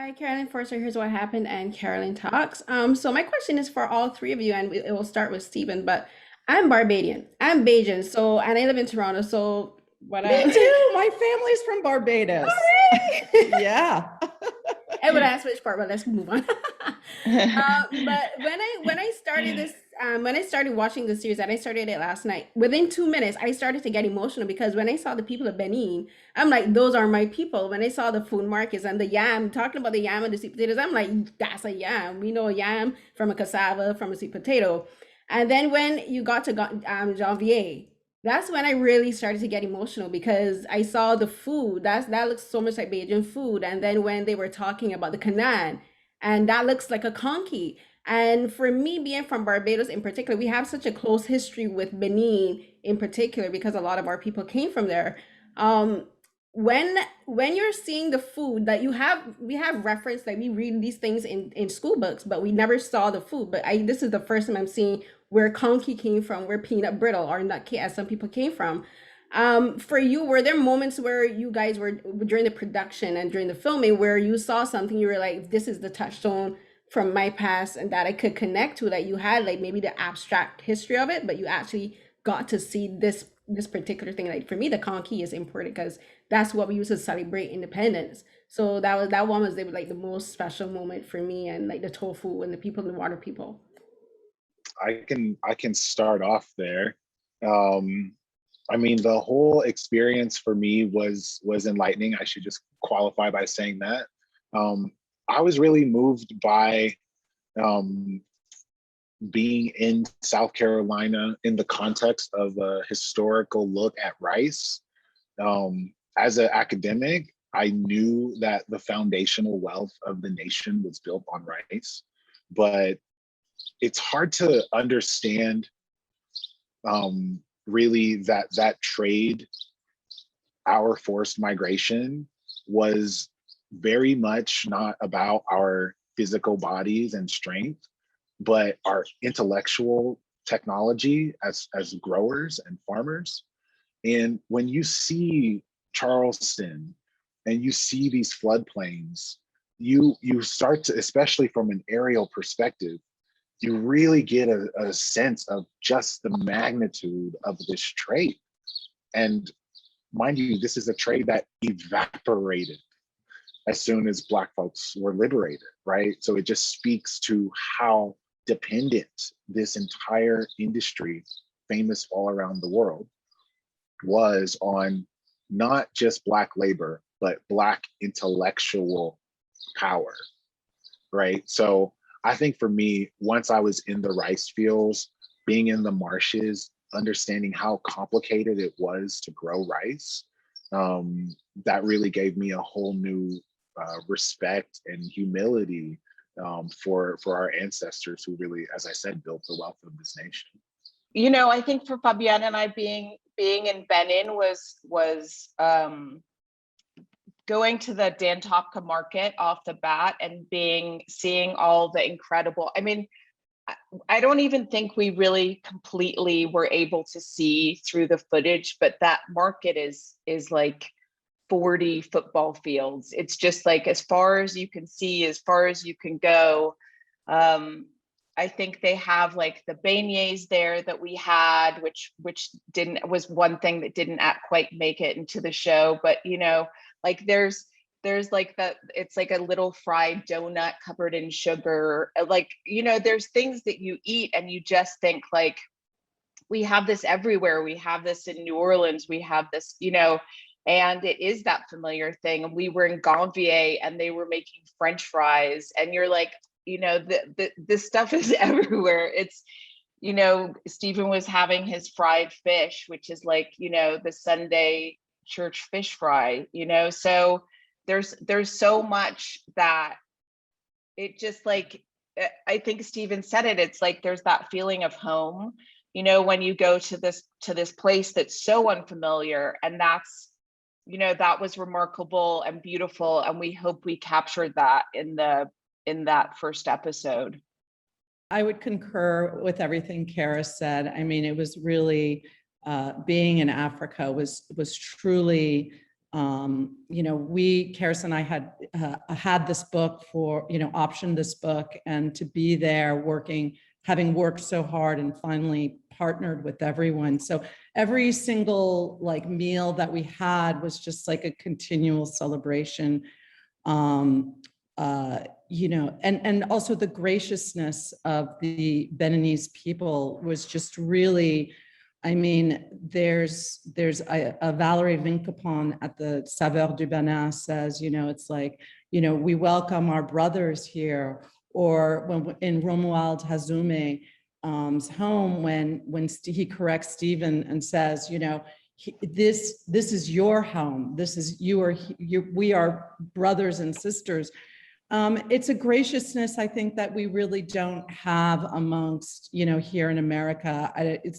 Hi, Carolyn. First, here's what happened, and Carolyn Talks. So my question is for all three of you, and it will start with Stephen. But I'm Barbadian. I'm Bajan. So, and I live in Toronto. So, what Me I too. My family's from Barbados. Yeah. I would ask which part, but let's move on. But when I started this, when I started watching the series, and I started it last night, within 2 minutes, I started to get emotional because when I saw the people of Benin, I'm like, those are my people. When I saw the food markets and the yam, talking about the yam and the sweet potatoes, I'm like, that's a yam. We know a yam from a cassava, from a sweet potato. And then when you got to Janvier, that's when I really started to get emotional because I saw the food. That looks so much like Bajan food. And then when they were talking about the Canaan, and that looks like a conky. And for me, being from Barbados in particular, we have such a close history with Benin in particular because a lot of our people came from there. Um, when when you're seeing the food that you have, we have reference that we read these things in school books, but we never saw the food. But I this is the first time I'm seeing where conky came from, where peanut brittle or nut cake, as some people came from. For you, were there moments where you guys were during the production and during the filming where you saw something you were like, this is the touchstone from my past and that I could connect to, that you had like maybe the abstract history of it, but you actually got to see this particular thing. Like for me, the conky is important because that's what we use to celebrate independence. So that one was like the most special moment for me, and like the tofu and the people, the water people. I can start off there. Um, I mean, the whole experience for me was enlightening. I should just qualify by saying that. Um, I was really moved by um, being in South Carolina in the context of a historical look at rice. As an academic, I knew that the foundational wealth of the nation was built on rice, but it's hard to understand really that trade, our forced migration, was very much not about our physical bodies and strength, but our intellectual technology as growers and farmers. And when you see Charleston and you see these floodplains, you start to, especially from an aerial perspective, you really get a sense of just the magnitude of this trade. And mind you, this is a trade that evaporated as soon as Black folks were liberated, right? So it just speaks to how dependent this entire industry, famous all around the world, was on not just Black labor, but Black intellectual power, right? So I think for me, once I was in the rice fields, being in the marshes, understanding how complicated it was to grow rice, that really gave me a whole new respect and humility for our ancestors who really, as I said, built the wealth of this nation. You know, I think for Fabienne and I, being in Benin was going to the Dantopka market off the bat and seeing all the incredible, I mean, I don't even think we really completely were able to see through the footage, but that market is like 40 football fields. It's just like as far as you can see, as far as you can go. I think they have like the beignets there that we had, which was one thing that didn't quite make it into the show. But you know, like there's like it's like a little fried donut covered in sugar. Like, you know, there's things that you eat and you just think like, we have this everywhere. We have this in New Orleans. We have this, you know, and it is that familiar thing. We were in Ganvier and they were making French fries, and you're like, you know, this stuff is everywhere. It's, you know, Stephen was having his fried fish, which is like, you know, the Sunday church fish fry, you know, so there's so much that it just like, I think Stephen said it, it's like there's that feeling of home, you know, when you go to this place that's so unfamiliar. And that's, you know, that was remarkable and beautiful, and we hope we captured that in that first episode. I would concur with everything Kara said. I mean, it was really being in Africa was truly You know, Karis and I had this book for, you know, optioned this book, and to be there working, having worked so hard and finally partnered with everyone. So every single like meal that we had was just like a continual celebration. You know, and also the graciousness of the Beninese people was just really, I mean, there's a Valerie Vincapon at the Saveur du Benin says, you know, it's like, you know, we welcome our brothers here. Or when in Romuald Hazume's home, when he corrects Stephen and says, you know, this is your home. This is, we are brothers and sisters. It's a graciousness, I think, that we really don't have amongst, you know, here in America.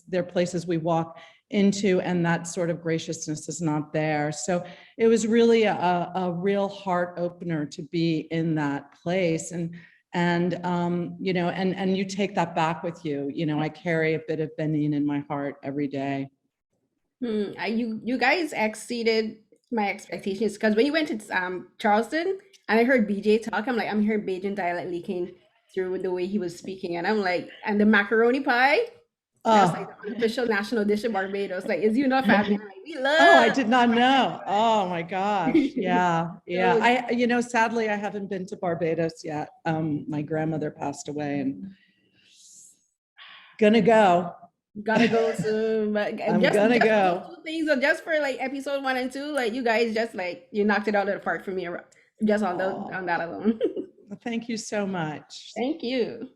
There are places we walk into and that sort of graciousness is not there. So it was really a real heart opener to be in that place. And you know, and you take that back with you. You know, I carry a bit of Benin in my heart every day. You guys exceeded my expectations, because when you went to Charleston and I heard BJ talk, I'm like, I'm hearing Bajan dialect leaking through with the way he was speaking, and I'm like, and the macaroni pie, that's like the unofficial national dish of Barbados. Like, is you not family? I'm like, we love. Oh, I did not know. Oh my gosh. Yeah. Yeah. So- You know, sadly, I haven't been to Barbados yet. My grandmother passed away, and gonna go. Gotta go soon, but I'm gonna go. Two things, so just for like episode 1 and 2, like you guys just like you knocked it out of the park for me, just on that alone. Thank you so much. Thank you.